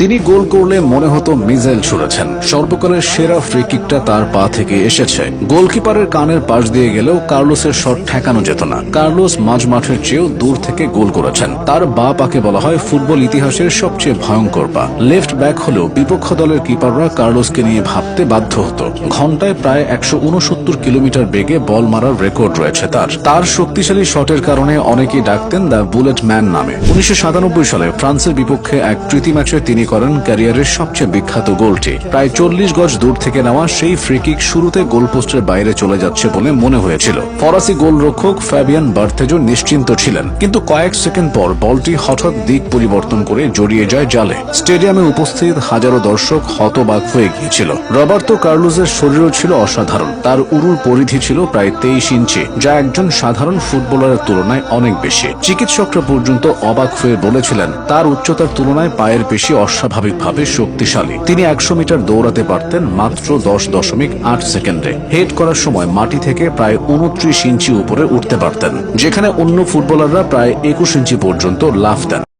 তিনি গোল করলে মনে হতো মিসাইল ছুড়েছেন। সর্বকালের সেরা ফ্রি কিকটা তার পা থেকে এসেছে। গোলকিপারের কানের পাশ দিয়ে গেলেও কার্লোসের শট ঠেকানো যেত না। কার্লোস মাঝ মাঠের চেয়েও দূর থেকে গোল করেছেন। তার বা পাকে বলা হয় ফুটবল ইতিহাসের সবচেয়ে ভয়ঙ্কর পা। লেফট ব্যাক হলেও বিপক্ষ দলের কিপাররা কার্লোসকে নিয়ে ভাবতে বাধ্য হতো। ঘন্টায় প্রায় 169 কিলোমিটার বেগে বল মারার রেকর্ড রয়েছে তার শক্তিশালী শটের কারণে অনেকেই ডাকতেন দ্য বুলেট ম্যান নামে। 1997 সালে ফ্রান্সের বিপক্ষে এক প্রীতি ম্যাচে তিনি করেন ক্যারিয়ারের সবচেয়ে বিখ্যাত গোলটি। প্রায় 40 গজ দূর থেকে নেওয়া সেই ফ্রি কিক শুরুতে গোলপোস্টের বাইরে চলে যাচ্ছে বলে মনে হয়েছিল। ফরাসি গোলরক্ষক ফ্যাবিয়ান বার্থেজো নিশ্চিন্ত ছিলেন, কিন্তু কয়েক সেকেন্ড পর বলটি হঠাৎ দিক পরিবর্তন করে জড়িয়ে যায় জালে। স্টেডিয়ামে উপস্থিত হাজারো দর্শক হতবাক হয়ে গিয়েছিল। রবার্তো কার্লোসের শরীরও ছিল অসাধারণ। তার উরুর পরিধি ছিল প্রায় 23 ইঞ্চি, যা একজন সাধারণ ফুটবলারের তুলনায় অনেক বেশি। চিকিৎসকরা পর্যন্ত অবাক হয়ে বলেছিলেন তার উচ্চতার তুলনায় পায়ের পেশি অস্বাভাবিকভাবে শক্তিশালী। তিনি 100 মিটার দৌড়াতে পারতেন মাত্র 10.8 সেকেন্ডে। হেড করার সময় মাটি থেকে প্রায় 29 ইঞ্চি উপরে উঠতে পারতেন, যেখানে অন্য ফুটবলাররা প্রায় 21 ইঞ্চি পর্যন্ত লাফ দেন।